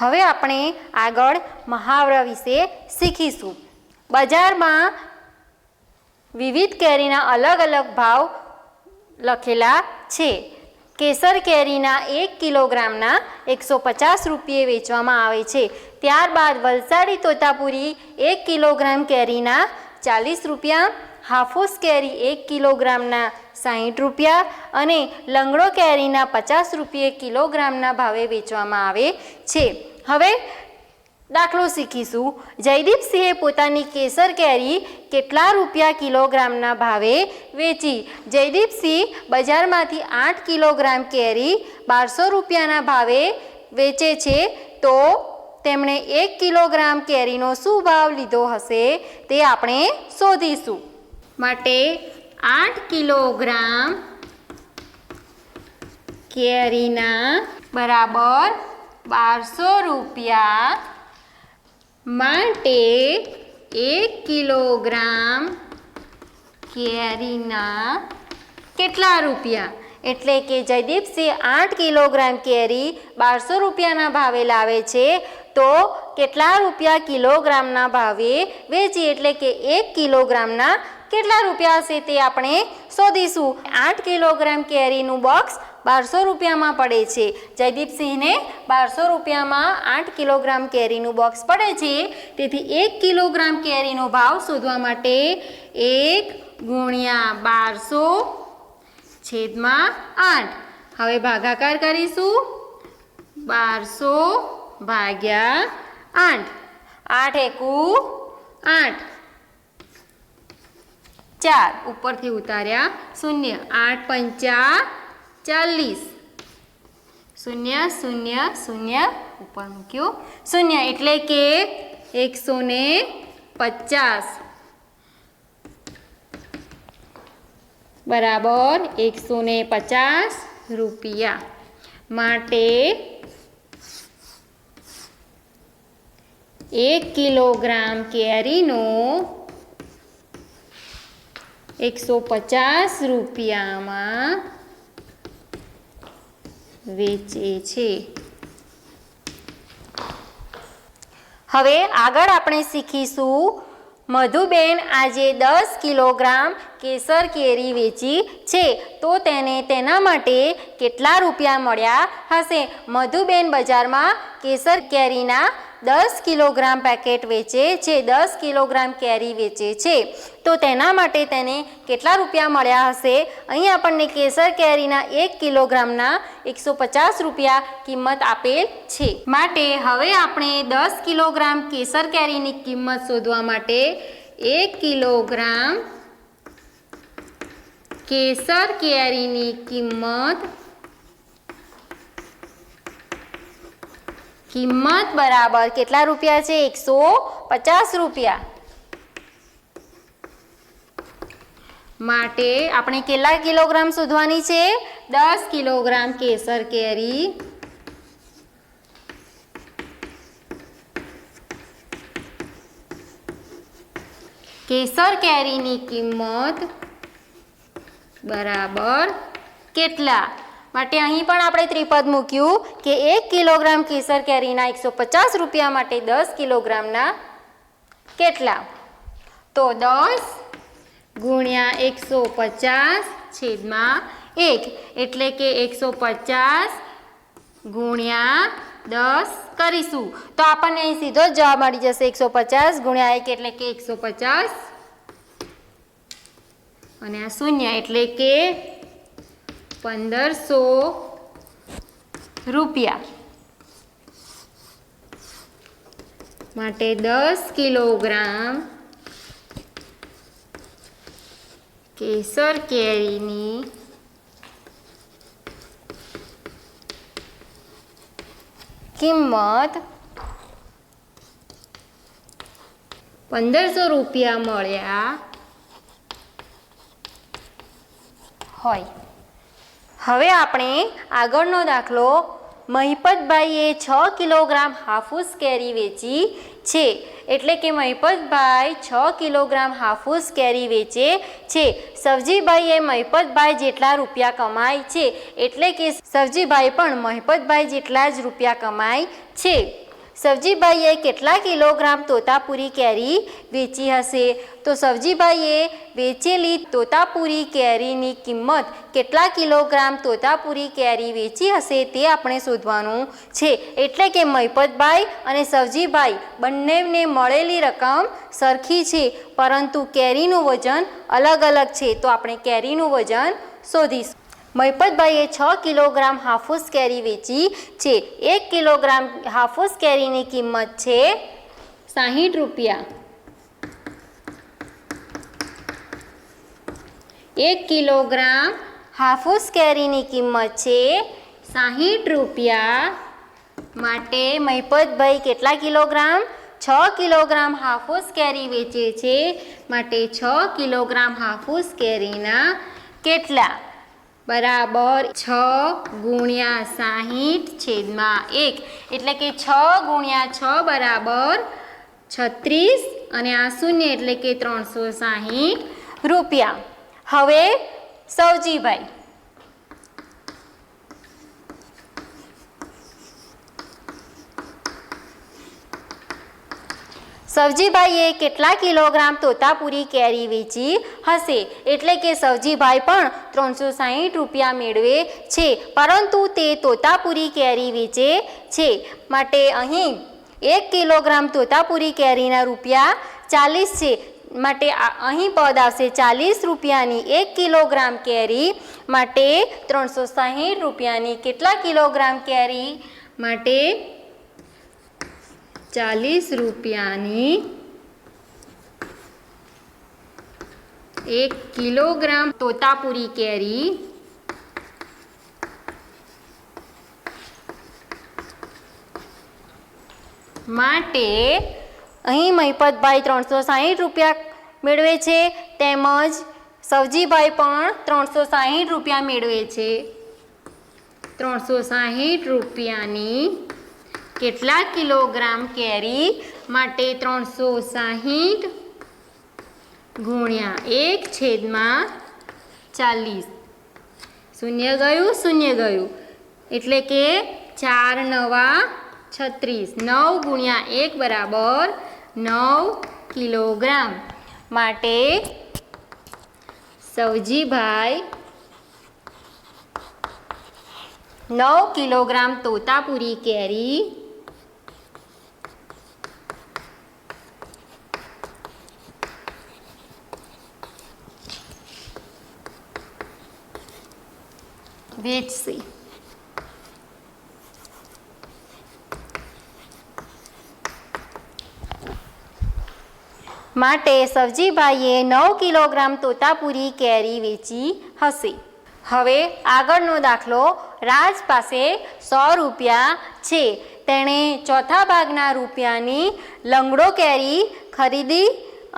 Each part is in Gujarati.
હવે આપણે આગળ મહાવરા વિશે શીખીશું। બજારમાં વિવિધ કેરીના અલગ અલગ ભાવ લખેલા છે। કેસર કેરીના 1 કિલોગ્રામના 150 રૂપિયે વેચવામાં આવે છે। ત્યારબાદ વલસાડી તોતાપુરી 1 કિલોગ્રામ કેરીના 40 રૂપિયા, હાફૂસ કેરી 1 કિલોગ્રામના 60 રૂપિયા અને લંગડો કેરીના 50 રૂપિયે કિલોગ્રામના ભાવે વેચવામાં આવે છે। હવે દાખલો શીખીશું। જયદીપસિંહે પોતાની કેસર કેરી કેટલા રૂપિયા કિલોગ્રામના ભાવે વેચી? જયદીપસિંહ બજારમાંથી 8 કિલોગ્રામ કેરી 1200 રૂપિયાના ભાવે વેચે છે, તો તેમણે 1 કિલોગ્રામ કેરીનો શું ભાવ લીધો હશે તે આપણે શોધીશું। માટે 8 કિલોગ્રામ કેરીના બરાબર 1200 રૂપિયા માટે 1 કિલોગ્રામ કેરીના કેટલા રૂપિયા? એટલે કે જયદીપસિંહ 8 કિલોગ્રામ કેરી 1200 રૂપિયાના ભાવે લાવે છે, તો કેટલા રૂપિયા કિલોગ્રામના ભાવે વેચી? એટલે કે 1 કિલોગ્રામના કેટલા રૂપિયા હશે તે આપણે શોધીશું। 8 કિલોગ્રામ કેરીનું બોક્સ 1200 રૂપિયામાં પડે છે। જયદીપસિંહને 1200 રૂપિયામાં 8 કિલોગ્રામ કેરીનું બોક્સ પડે છે, તેથી 1 કિલોગ્રામ કેરીનો ભાવ શોધવા માટે 1 ગુણ્યા 1200 છેદમાં 8। હવે ભાગાકાર કરીશું। 1200 ભાગ્યા 8, 8 એકુ 8, 4 ઉપરથી ઉતાર્યા 0, 8 પંચા 40, 0 0 0 ઉપર મૂક્યું 0, એટલે કે 150 બરાબર 150 રૂપિયા માટે 1 કિલોગ્રામ કેરીનો 150 રૂપિયામાં વેચે છે। હવે આગળ આપણે શીખીશું। મધુબેન આજે 10 કિલોગ્રામ કેસર કેરી વેચી છે, તો તેને તેના માટે કેટલા રૂપિયા મળ્યા હશે? મધુબેન બજારમાં કેસર કેરીના 10 કિલોગ્રામ પેકેટ વેચે છે, 10 કિલોગ્રામ કેરી વેચે છે, તો તેના માટે તેને કેટલા રૂપિયા મળ્યા હશે? અહીં આપણને કેસર કેરીના 1 કિલોગ્રામના 150 રૂપિયા કિંમત આપેલ છે। માટે હવે આપણે 10 કિલોગ્રામ કેસર કેરીની કિંમત શોધવા માટે 1 કિલોગ્રામ કેસર કેરીની કિંમત બરાબર કેટલા રૂપિયા છે? 150 રૂપિયા। માટે આપણે કેટલા કિલોગ્રામ શોધવાની છે? 10 કિલોગ્રામ કેસર કેરી કેસર કેરીની કિંમત બરાબર કેટલા? માટે અહીં પણ આપણે ત્રિપદ મૂક્યું કે 1 કિલોગ્રામ કેસર કેરીના 150 રૂપિયા માટે 10 કિલોગ્રામના કેટલા? તો 10 ગુણ્યા 150 છેદમાં 1, એટલે કે 150 ગુણ્યા 10 કરીશું, તો આપણને અહીં સીધો જ જવાબ મળી જશે। 150 ગુણ્યા 1 એટલે કે 150 અને આ 0 એટલે કે 1500 રૂપિયા માટે 10 કિલોગ્રામ કેસર કેરીની કિંમત 1500 રૂપિયા મળ્યા હોય। હવે આપણે આગળનો દાખલો। મહિપતભાઈએ 6 કિલોગ્રામ હાફૂસ કેરી વેચી છે, એટલે કે મહિપતભાઈ 6 કિલોગ્રામ હાફૂસ કેરી વેચે છે। સવજીભાઈએ મહિપતભાઈ જેટલા રૂપિયા કમાય છે, એટલે કે સવજીભાઈ પણ મહિપતભાઈ જેટલા જ રૂપિયા કમાય છે। સવજીભાઈએ કેટલા કિલોગ્રામ તોતાપુરી કેરી વેચી હશે? તો સવજીભાઈએ વેચેલી તોતાપુરી કેરીની કિંમત કેટલા કિલોગ્રામ તોતાપુરી કેરી વેચી હશે તે આપણે શોધવાનું છે. એટલે કે મહિપતભાઈ અને સવજીભાઈ બંનેને મળેલી રકમ સરખી છે, પરંતુ કેરીનું વજન અલગ અલગ છે. તો આપણે કેરીનું વજન શોધીશું. મહિપતભાઈએ 6 કિલોગ્રામ હાફૂસ કેરી વેચી છે. 1 કિલોગ્રામ હાફૂસ કેરીની કિંમત છે 60 રૂપિયા. 1 કિલોગ્રામ હાફૂસ કેરીની કિંમત છે 60 રૂપિયા. માટે મહિપતભાઈ કેટલા કિલોગ્રામ? 6 કિલોગ્રામ હાફૂસ કેરી વેચે છે. માટે 6 કિલોગ્રામ હાફૂસ કેરીના કેટલા? બરાબર 6 ગુણ્યા 60/1, એટલે કે 6 ગુણ્યા 6 બરાબર 36 અને આ શૂન્ય એટલે કે 360 રૂપિયા. હવે સવજીભાઈ સવજીભાઈએ કેટલા કિલોગ્રામ તોતાપુરી કેરી વેચી હશે? એટલે કે સવજીભાઈ પણ 360 રૂપિયા મેળવે છે, પરંતુ તે તોતાપુરી કેરી વેચે છે. માટે અહીં 1 કિલોગ્રામ તોતાપુરી કેરીના રૂપિયા 40 છે. માટે અહીં પદ આવશે 40 રૂપિયાની 1 કિલોગ્રામ કેરી. માટે 360 રૂપિયાની કેટલા કિલોગ્રામ કેરી? માટે 40 રૂપિયાની 1 કિલોગ્રામ તોતાપુરી કેરી માટે અહીં મહિપતભાઈ 360 રૂપિયા મેળવે છે, તેમજ સવજીભાઈ પણ 360 રૂપિયા મેળવે છે. 360 રૂપિયાની કેટલા કિલોગ્રામ કેરી? માટે 360 ગુણ્યા 1/40. શૂન્ય ગયું, શૂન્ય ગયું, એટલે કે 4 નવા 36. 9 ગુણ્યા 1 બરાબર 9 કિલોગ્રામ. માટે સવજીભાઈ 9 કિલોગ્રામ તોતાપુરી કેરી વેચશે. માટે સવજીભાઈએ 9 કિલોગ્રામ તોતાપુરી કેરી વેચી હશે. હવે આગળનો દાખલો. રાજ પાસે 100 રૂપિયા છે. તેણે ચોથા ભાગના રૂપિયાની લંગડો કેરી ખરીદી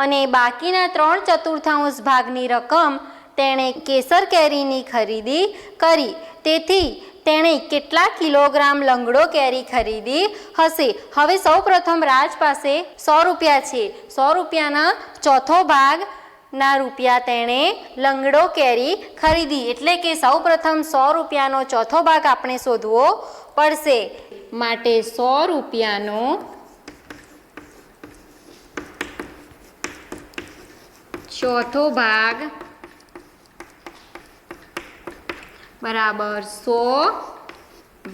અને બાકીના 3/4 ભાગની રકમ તેણે કેસર કેરીની ખરીદી કરી. તેથી તેણે કેટલા કિલોગ્રામ લંગડો કેરી ખરીદી હશે? હવે સૌપ્રથમ રાજ પાસે 100 રૂપિયા છે. 100 રૂપિયાના ચોથો ભાગના રૂપિયા તેણે લંગડો કેરી ખરીદી, એટલે કે સૌપ્રથમ 100 રૂપિયાનો ચોથો ભાગ આપણે શોધવો પડશે. માટે 100 રૂપિયાનો ચોથો ભાગ બરાબર 100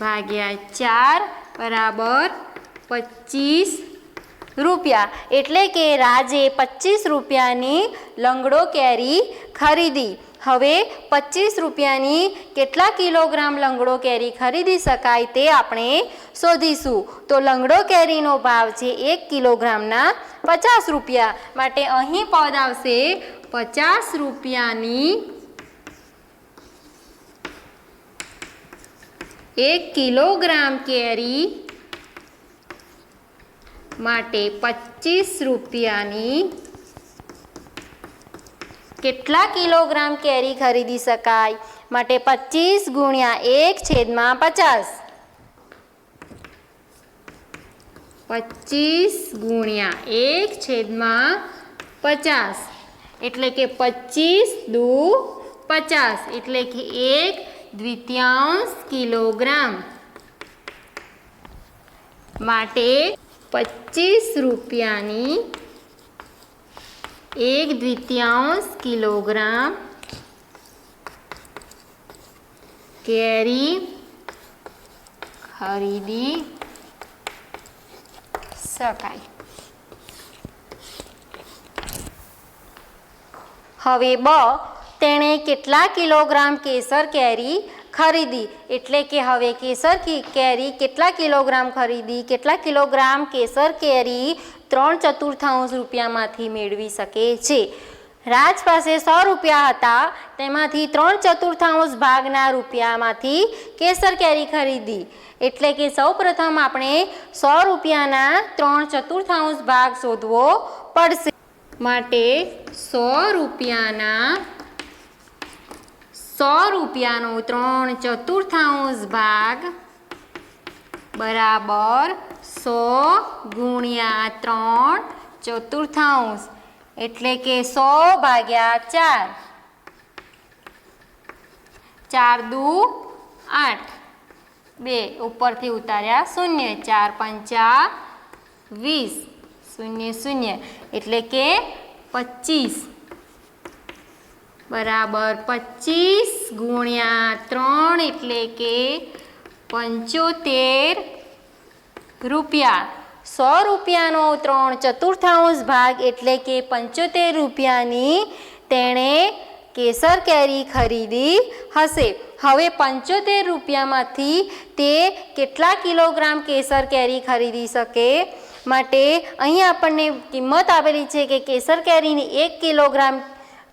ભાગ્યા 4 બરાબર 25 રૂપિયા. એટલે કે રાજે 25 રૂપિયાની લંગડો કેરી ખરીદી. હવે 25 રૂપિયાની કેટલા કિલોગ્રામ લંગડો કેરી ખરીદી શકાય તે આપણે શોધીશું. તો લંગડો કેરીનો ભાવ છે 1 કિલોગ્રામના 50 રૂપિયા. માટે અહીં પદ આવશે 50 રૂપિયાની 1 કિલોગ્રામ કેરી. માટે 25 રૂપિયાની કેટલા કિલોગ્રામ કેરી ખરીદી શકાય? માટે 25 ગુણ્યા 1/50. 25 ગુણ્યા 1/50, એટલે કે 25 દુ 50, એટલે કે 1/2 કિલોગ્રામ. માટે 25 રૂપિયાની 1/2 કિલોગ્રામ કેરી ખરીદી શકાય. હવે બ, તેણે કેટલા કિલોગ્રામ કેસર કેરી ખરીદી, એટલે કે હવે કેસર કેરી કેટલા કિલોગ્રામ ખરીદી, કેટલા કિલોગ્રામ કેસર કેરી 3/4 રૂપિયામાંથી મેળવી શકે છે. રાજ પાસે 100 રૂપિયા હતા, તેમાંથી 3/4 ભાગના રૂપિયામાંથી કેસર કેરી ખરીદી, એટલે કે સૌપ્રથમ આપણે 100 રૂપિયાના 3/4 ભાગ શોધવો પડશે. માટે 100 રૂપિયાનો 3/4 ભાગ બરાબર 100 ગુણ્યા 3/4, એટલે કે 100 ભાગ્યા 4, 4 દુ 8, 2 ઉપરથી ઉતાર્યા 0, 4 × 5 = 0, 0, એટલે કે 25 બરાબર 25 ગુણ્યા 3, એટલે કે 75 રૂપિયા. 100 રૂપિયાનો 3/4 ભાગ એટલે કે 75 રૂપિયાની તેણે કેસર કેરી ખરીદી હશે. હવે 75 રૂપિયામાંથી તે કેટલા કિલોગ્રામ કેસર કેરી ખરીદી શકે? માટે અહીં આપણને કિંમત આપેલી છે કે કેસર કેરીની 1 કિલોગ્રામ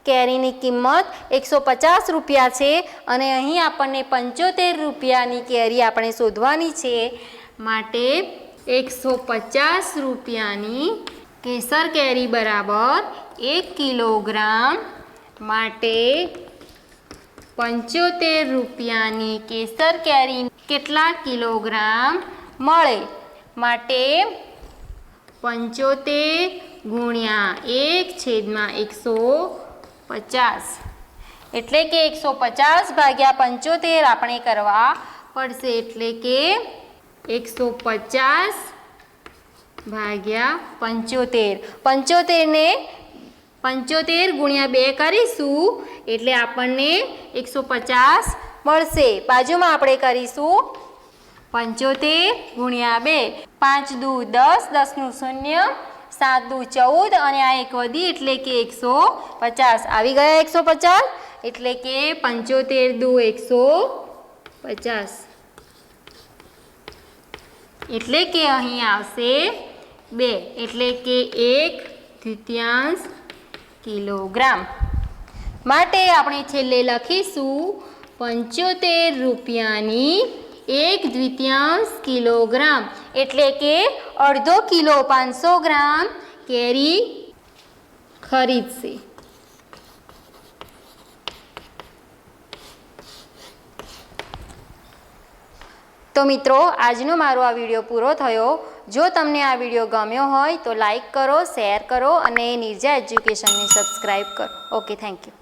કેરીની કિંમત 150 રૂપિયા છે અને અહીં આપણને 75 રૂપિયાની કેરી આપણે શોધવાની છે. માટે 150 રૂપિયાની કેસર કેરી બરાબર 1 કિલોગ્રામ. માટે 75 રૂપિયાની કેસર કેરી કેટલા કિલોગ્રામ મળે? માટે 75 ગુણ્યા 1/150, એટલે કે 150 ભાગ્યા 75 આપણે કરવા પડશે, એટલે કે 150 ભાગ્યા 75. 75 ગુણ્યા 2 કરીશું એટલે આપણને 150 મળશે. બાજુમાં આપણે કરીશું 75 ગુણ્યા 2, 5 દુ 10, 10 નું 0, 7 દુ 14 અને આ એક વધી એટલે કે 150. આવી ગયા 150, એટલે કે 75 દુ 150, એટલે કે અહીં આવશે 2, એટલે કે 1/2 કિલોગ્રામ. માટે આપણે છેલ્લે લખીશું 75 રૂપિયાની 1/2 કિલોગ્રામ, એટલે કે અડધો કિલો 500 ગ્રામ કેરી ખરીદશે. તો મિત્રો, આજનો મારો આ વિડીયો પૂરો થયો. જો તમને આ વિડીયો ગમ્યો હોય તો લાઈક કરો, શેર કરો અને નિર્જા એજ્યુકેશનને સબસ્ક્રાઈબ કરો. Okay, thank you.